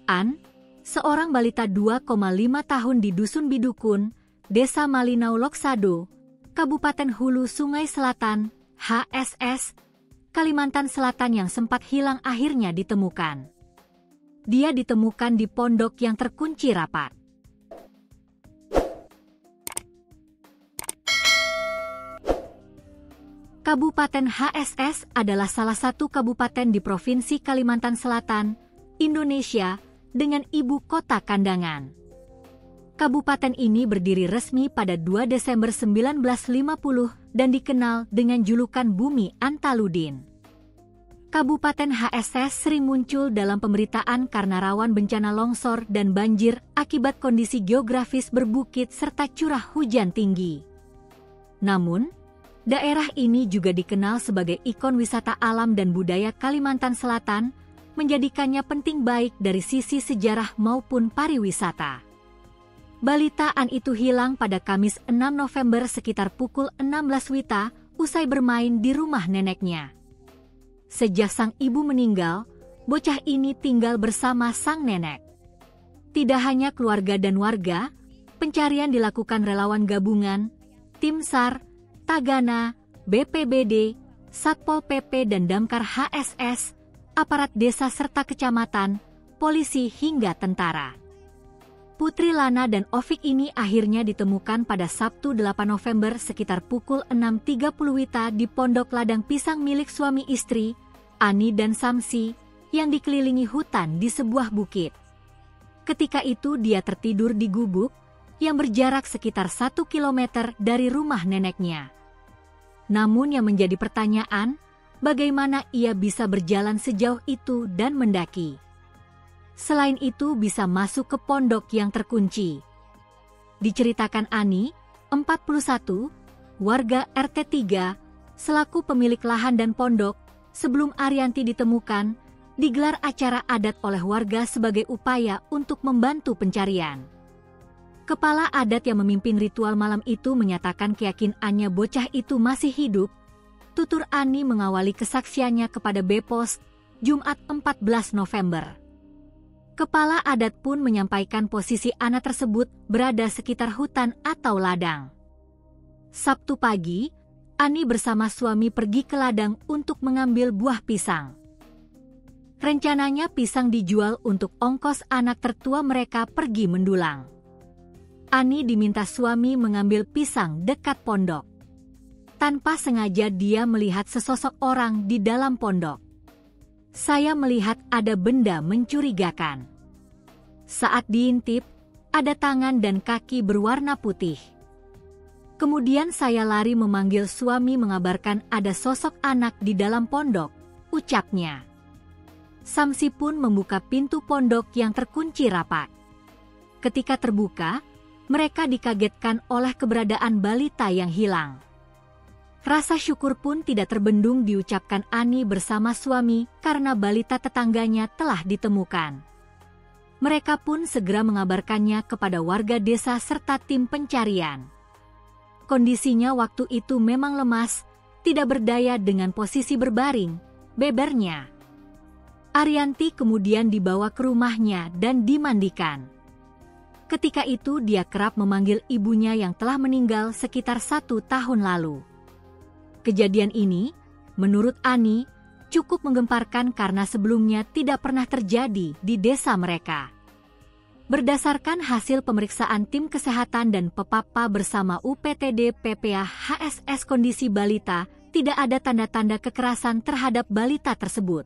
An, seorang balita 2,5 tahun di Dusun Bidukun, Desa Malinau Loksado, Kabupaten Hulu Sungai Selatan, HSS, Kalimantan Selatan yang sempat hilang akhirnya ditemukan. Dia ditemukan di pondok yang terkunci rapat. Kabupaten HSS adalah salah satu kabupaten di Provinsi Kalimantan Selatan, Indonesia, dengan ibu kota Kandangan. Kabupaten ini berdiri resmi pada 2 Desember 1950 dan dikenal dengan julukan Bumi Antaludin. Kabupaten HSS sering muncul dalam pemberitaan karena rawan bencana longsor dan banjir akibat kondisi geografis berbukit serta curah hujan tinggi. Namun, daerah ini juga dikenal sebagai ikon wisata alam dan budaya Kalimantan Selatan, menjadikannya penting baik dari sisi sejarah maupun pariwisata. Balita An itu hilang pada Kamis 6 November sekitar pukul 16 WITA usai bermain di rumah neneknya. Sejak sang ibu meninggal, bocah ini tinggal bersama sang nenek. Tidak hanya keluarga dan warga, pencarian dilakukan relawan gabungan, tim SAR, Tagana, BPBD, Satpol PP dan Damkar HSS, aparat desa serta kecamatan, polisi hingga tentara. Putri Lana dan Ovik ini akhirnya ditemukan pada Sabtu 8 November sekitar pukul 6.30 WITA di pondok ladang pisang milik suami istri, Ani dan Samsi, yang dikelilingi hutan di sebuah bukit. Ketika itu dia tertidur di gubuk, yang berjarak sekitar 1 km dari rumah neneknya. Namun yang menjadi pertanyaan, bagaimana ia bisa berjalan sejauh itu dan mendaki? Selain itu bisa masuk ke pondok yang terkunci. Diceritakan Ani, 41, warga RT 3, selaku pemilik lahan dan pondok, sebelum Arianti ditemukan, digelar acara adat oleh warga sebagai upaya untuk membantu pencarian. Kepala adat yang memimpin ritual malam itu menyatakan keyakinaannya bocah itu masih hidup. Tutur Ani mengawali kesaksiannya kepada Bepos, Jumat 14 November. Kepala adat pun menyampaikan posisi anak tersebut berada sekitar hutan atau ladang. Sabtu pagi, Ani bersama suami pergi ke ladang untuk mengambil buah pisang. Rencananya pisang dijual untuk ongkos anak tertua mereka pergi mendulang. Ani diminta suami mengambil pisang dekat pondok. Tanpa sengaja dia melihat sesosok orang di dalam pondok. Saya melihat ada benda mencurigakan. Saat diintip, ada tangan dan kaki berwarna putih. Kemudian saya lari memanggil suami mengabarkan ada sosok anak di dalam pondok, ucapnya. Samsi pun membuka pintu pondok yang terkunci rapat. Ketika terbuka, mereka dikagetkan oleh keberadaan balita yang hilang. Rasa syukur pun tidak terbendung diucapkan Ani bersama suami karena balita tetangganya telah ditemukan. Mereka pun segera mengabarkannya kepada warga desa serta tim pencarian. Kondisinya waktu itu memang lemas, tidak berdaya dengan posisi berbaring, bebernya. Arianti kemudian dibawa ke rumahnya dan dimandikan. Ketika itu dia kerap memanggil ibunya yang telah meninggal sekitar 1 tahun lalu. Kejadian ini, menurut Ani, cukup menggemparkan karena sebelumnya tidak pernah terjadi di desa mereka. Berdasarkan hasil pemeriksaan tim kesehatan dan Pepapa bersama UPTD PPA HSS kondisi balita, tidak ada tanda-tanda kekerasan terhadap balita tersebut.